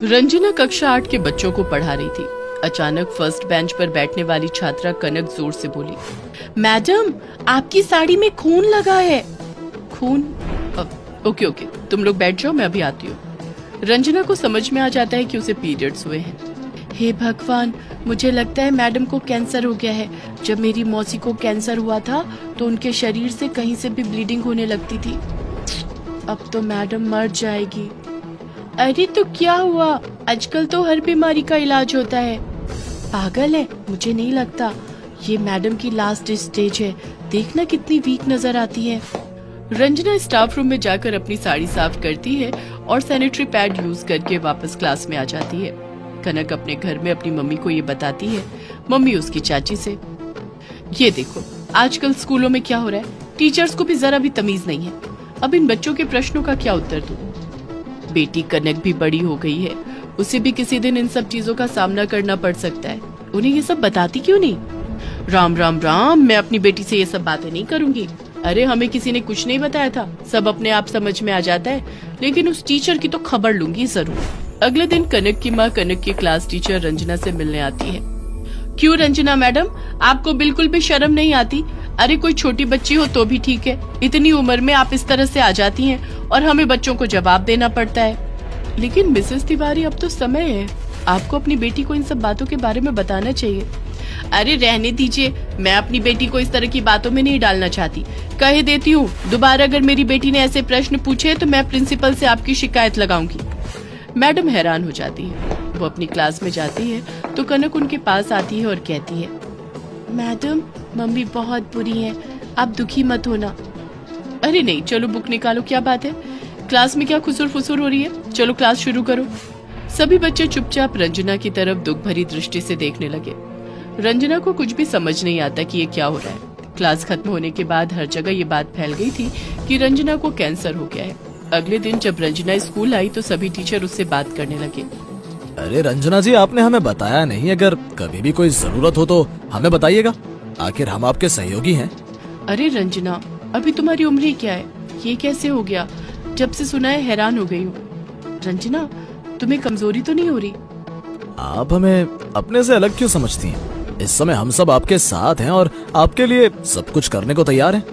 रंजना कक्षा 8 के बच्चों को पढ़ा रही थी। अचानक फर्स्ट बेंच पर बैठने वाली छात्रा कनक जोर से बोली, मैडम आपकी साड़ी में खून लगा है। खून? ओके, तुम लोग बैठ जाओ, मैं अभी आती हूँ। रंजना को समझ में आ जाता है कि उसे पीरियड्स हुए हैं। हे भगवान, मुझे लगता है मैडम को कैंसर हो गया है। जब मेरी मौसी को कैंसर हुआ था तो उनके शरीर से कहीं से भी ब्लीडिंग होने लगती थी। अब तो मैडम मर जाएगी। अरे तो क्या हुआ, आजकल तो हर बीमारी का इलाज होता है। पागल है, मुझे नहीं लगता। ये मैडम की लास्ट स्टेज है, देखना कितनी वीक नजर आती है। रंजना स्टाफ रूम में जाकर अपनी साड़ी साफ करती है और सैनिटरी पैड यूज करके वापस क्लास में आ जाती है। कनक अपने घर में अपनी मम्मी को ये बताती है, मम्मी उसकी चाची से। ये देखो आजकल स्कूलों में क्या हो रहा है, टीचर्स को भी जरा भी तमीज नहीं है। अब इन बच्चों के प्रश्नों का क्या उत्तर दूं? बेटी कनक भी बड़ी हो गई है, उसे भी किसी दिन इन सब चीजों का सामना करना पड़ सकता है। उन्हें ये सब बताती क्यों नहीं? राम राम राम, मैं अपनी बेटी से ये सब बातें नहीं करूंगी। अरे हमें किसी ने कुछ नहीं बताया था, सब अपने आप समझ में आ जाता है। लेकिन उस टीचर की तो खबर लूंगी जरूर। अगले दिन कनक की माँ कनक की क्लास टीचर रंजना से मिलने आती है। क्यों रंजना मैडम, आपको बिल्कुल भी शर्म नहीं आती? अरे कोई छोटी बच्ची हो तो भी ठीक है, इतनी उम्र में आप इस तरह से आ जाती हैं और हमें बच्चों को जवाब देना पड़ता है। लेकिन मिसेस तिवारी, अब तो समय है, आपको अपनी बेटी को इन सब बातों के बारे में बताना चाहिए। अरे रहने दीजिए, मैं अपनी बेटी को इस तरह की बातों में नहीं डालना चाहती। कह देती हूँ, दोबारा अगर मेरी बेटी ने ऐसे प्रश्न पूछे तो मैं प्रिंसिपल से आपकी शिकायत लगाऊंगी। मैडम हैरान हो जाती है। वो अपनी क्लास में जाती है तो कनक उनके पास आती है और कहती है, मैडम मम्मी बहुत बुरी है, आप दुखी मत होना। अरे नहीं, चलो बुक निकालो, क्या बात है, क्लास में क्या खुसुर फुसुर हो रही है, चलो क्लास शुरू करो। सभी बच्चे चुपचाप रंजना की तरफ दुख भरी दृष्टि से देखने लगे। रंजना को कुछ भी समझ नहीं आता कि ये क्या हो रहा है। क्लास खत्म होने के बाद हर जगह ये बात फैल गई थी कि रंजना को कैंसर हो गया है। अगले दिन जब रंजना स्कूल आई तो सभी टीचर उससे बात करने लगे। अरे रंजना जी, आपने हमें बताया नहीं। अगर कभी भी कोई जरूरत हो तो हमें बताइएगा, आखिर हम आपके सहयोगी हैं। अरे रंजना, अभी तुम्हारी उम्र ही क्या है, ये कैसे हो गया? जब से सुना है हैरान हो गई हूँ। रंजना, तुम्हें कमजोरी तो नहीं हो रही? आप हमें अपने से अलग क्यों समझती हैं? इस समय हम सब आपके साथ हैं और आपके लिए सब कुछ करने को तैयार हैं।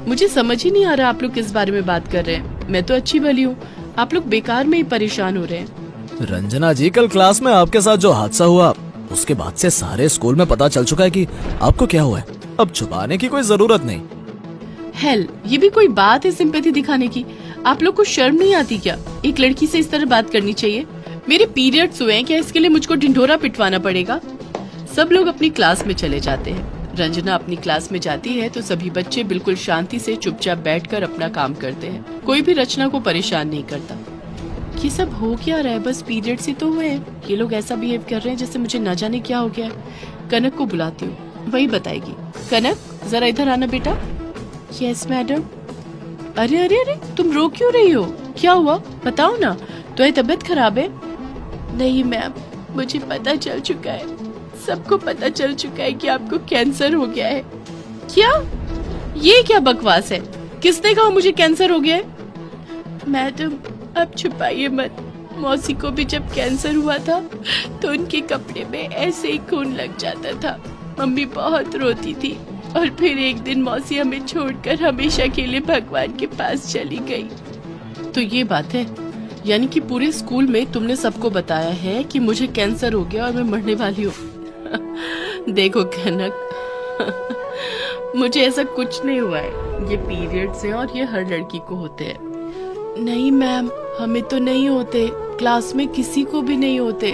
मुझे समझ ही नहीं आ रहा आप लोग किस बारे में बात कर रहे हैं। मैं तो अच्छी भली हूँ, आप लोग बेकार में ही परेशान हो रहे हैं। रंजना जी, कल क्लास में आपके साथ जो हादसा हुआ, उसके बाद से सारे स्कूल में पता चल चुका है कि आपको क्या हुआ है। अब छुपाने की कोई जरूरत नहीं। हेल, ये भी कोई बात है सिंपैथी दिखाने की? आप लोग को शर्म नहीं आती क्या? एक लड़की से इस तरह बात करनी चाहिए। मेरे पीरियड्स हुए हैं, क्या इसके लिए मुझको ढिंढोरा पिटवाना पड़ेगा? सब लोग अपनी क्लास में चले जाते हैं। रंजना अपनी क्लास में जाती है तो सभी बच्चे बिल्कुल शांति से चुपचाप बैठकर अपना काम करते हैं। कोई भी रचना को परेशान नहीं करता। ये सब हो क्या रहा है? बस पीरियड्स ही तो हुए हैं, ये लोग ऐसा बिहेव कर रहे हैं जैसे मुझे न जाने क्या हो गया है। कनक को बुलाती हूँ, वही बताएगी। कनक, जरा इधर आना बेटा। Yes madam. अरे अरे अरे, तुम रो क्यों रही हो? क्या हुआ बताओ ना, तुम्हारी तबीयत खराब है? नहीं मैम, मुझे पता चल चुका है, सबको पता चल चुका है कि आपको कैंसर हो गया है। क्या? ये क्या बकवास है? किसने कहा मुझे कैंसर हो गया है? मैडम आप छुपाइए मत, मौसी को भी जब कैंसर हुआ था तो उनके कपड़े में ऐसे ही खून लग जाता था। मम्मी बहुत रोती थी और फिर एक दिन मौसी हमें छोड़कर हमेशा के लिए भगवान के पास चली गई। तो ये बात है, यानी कि पूरे स्कूल में तुमने सबको बताया है कि मुझे कैंसर हो गया और मैं मरने वाली हूँ। देखो कनक, मुझे ऐसा कुछ नहीं हुआ है, ये पीरियड्स हैं और ये हर लड़की को होते हैं। नहीं मैम, हमें तो नहीं होते, क्लास में किसी को भी नहीं होते।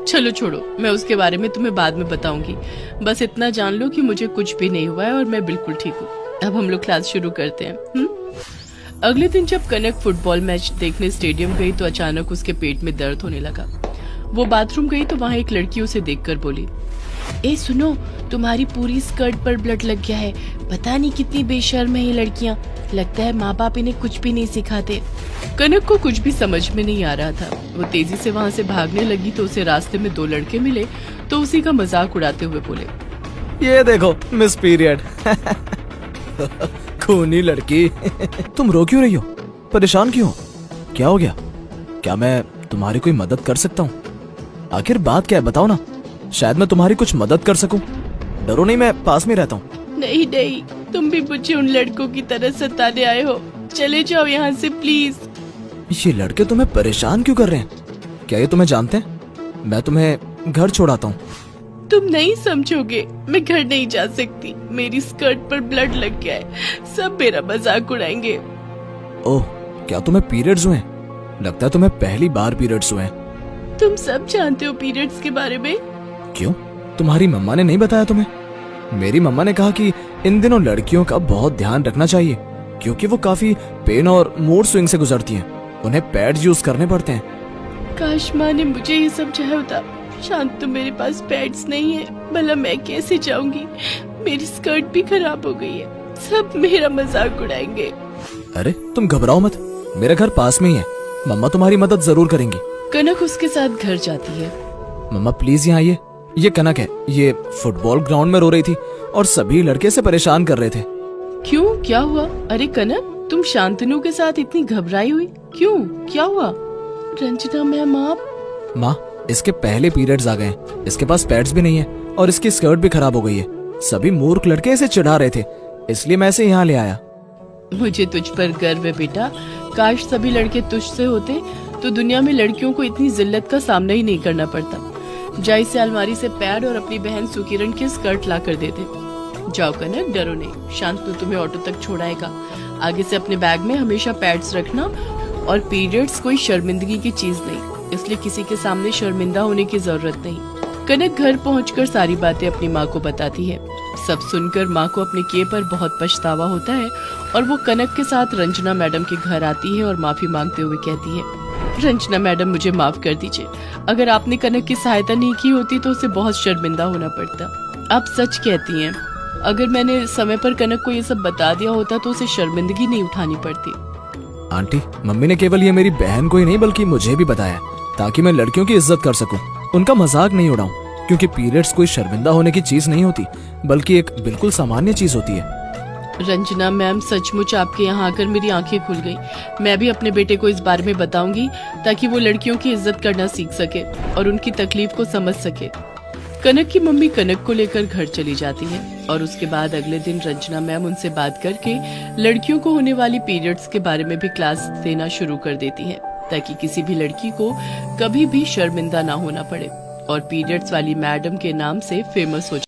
चलो छोड़ो, मैं उसके बारे में तुम्हें बाद में बताऊंगी। बस इतना जान लो कि मुझे कुछ भी नहीं हुआ है और मैं बिल्कुल ठीक हूँ। अब हम लोग क्लास शुरू करते हैं। अगले दिन जब कनक फुटबॉल मैच देखने स्टेडियम गई तो अचानक उसके पेट में दर्द होने लगा। वो बाथरूम गई तो वहाँ एक लड़की उसे देखकर बोली, ए सुनो, तुम्हारी पूरी स्कर्ट पर ब्लड लग गया है। पता नहीं कितनी बेशर्म है ये लड़कियाँ, लगता है माँ बाप इन्हें कुछ भी नहीं सिखाते। कनक को कुछ भी समझ में नहीं आ रहा था। वो तेजी से वहाँ से भागने लगी तो उसे रास्ते में दो लड़के मिले तो उसी का मजाक उड़ाते हुए बोले, ये देखो मिस पीरियड। खूनी लड़की। तुम रो क्यों रही हो? परेशान क्यों? क्या हो गया? क्या मैं तुम्हारी कोई मदद कर सकता हूँ? आखिर बात क्या है, बताओ ना, शायद मैं तुम्हारी कुछ मदद कर सकूं। डरो नहीं, मैं पास में रहता हूँ। नहीं नहीं, तुम भी मुझे उन लड़कों की तरह सताने आए हो। चले जाओ यहाँ से प्लीज। ये लड़के तुम्हें परेशान क्यों कर रहे हैं? क्या ये तुम्हें जानते हैं? मैं तुम्हें घर छोड़ाता हूँ। तुम नहीं समझोगे, मैं घर नहीं जा सकती। मेरी स्कर्ट पर ब्लड लग गया है, सब मेरा मजाक उड़ाएंगे। ओह, क्या तुम्हें पीरियड्स हुए हैं? लगता है तुम्हें पहली बार पीरियड्स हुए हैं। तुम सब जानते हो पीरियड्स के बारे में। क्यों, तुम्हारी मम्मा ने नहीं बताया तुम्हें? मेरी मम्मा ने कहा कि इन दिनों लड़कियों का बहुत ध्यान रखना चाहिए, क्योंकि वो काफी पेन और मूड स्विंग से गुजरती हैं। उन्हें पैड्स यूज करने पड़ते हैं। काश माँ ने मुझे ये समझाया होता। शांत, तो मेरे पास पैड्स नहीं है, भला मैं कैसे जाऊंगी? मेरी स्कर्ट भी खराब हो गई है, सब मेरा मजाक उड़ाएंगे। अरे तुम घबराओ मत, मेरा घर पास में ही है, मम्मा तुम्हारी मदद जरूर करेंगी। कनक उसके साथ घर जाती है। मम्मा प्लीज यहाँ आइए। ये कनक है, ये फुटबॉल ग्राउंड में रो रही थी और सभी लड़के से परेशान कर रहे थे। क्यों, क्या हुआ? अरे कनक, तुम शांतनु के साथ इतनी घबराई हुई क्यों? क्या हुआ? रंजना मैम आप? माँ, इसके पहले पीरियड्स आ गए हैं, इसके पास पैड्स भी नहीं है और इसकी स्कर्ट भी खराब हो गई है। सभी मूर्ख लड़के इसे चिढ़ा रहे थे, इसलिए मैं इसे यहाँ ले आया। मुझे तुझ पर गर्व है बेटा। काश सभी लड़के तुझसे होते तो दुनिया में लड़कियों को इतनी जिल्लत का सामना ही नहीं करना पड़ता। जा इसे अलमारी से पैड और अपनी बहन सुकिरण की स्कर्ट ला कर दे दे। जाओ कनक, डरो नहीं, शांतनु तुम्हें ऑटो तक छोड़ाएगा। आगे से अपने बैग में हमेशा पैड्स रखना। और पीरियड्स कोई शर्मिंदगी की चीज नहीं, इसलिए किसी के सामने शर्मिंदा होने की जरूरत नहीं। कनक घर पहुंचकर सारी बातें अपनी माँ को बताती है। सब सुनकर माँ को अपने किए पर बहुत पछतावा होता है और वो कनक के साथ रंजना मैडम के घर आती है और माफी मांगते हुए कहती है, रंजना मैडम मुझे माफ कर दीजिए। अगर आपने कनक की सहायता नहीं की होती तो उसे बहुत शर्मिंदा होना पड़ता। आप सच कहती हैं, अगर मैंने समय पर कनक को ये सब बता दिया होता तो उसे शर्मिंदगी नहीं उठानी पड़ती। आंटी, मम्मी ने केवल ये मेरी बहन को ही नहीं बल्कि मुझे भी बताया, ताकि मैं लड़कियों की इज्जत कर सकूं, उनका मजाक नहीं उड़ाऊं, क्योंकि पीरियड्स कोई शर्मिंदा होने की चीज नहीं होती, बल्कि एक बिल्कुल सामान्य चीज होती है। रंजना मैम, सचमुच आपके यहाँ आकर मेरी आंखें खुल गई। मैं भी अपने बेटे को इस बारे में बताऊंगी ताकि वो लड़कियों की इज्जत करना सीख सके और उनकी तकलीफ को समझ सके। कनक की मम्मी कनक को लेकर घर चली जाती है और उसके बाद अगले दिन रंजना मैम उनसे बात करके लड़कियों को होने वाली पीरियड्स के बारे में भी क्लास देना शुरू कर देती है, ताकि किसी भी लड़की को कभी भी शर्मिंदा ना होना पड़े और पीरियड्स वाली मैडम के नाम से फेमस हो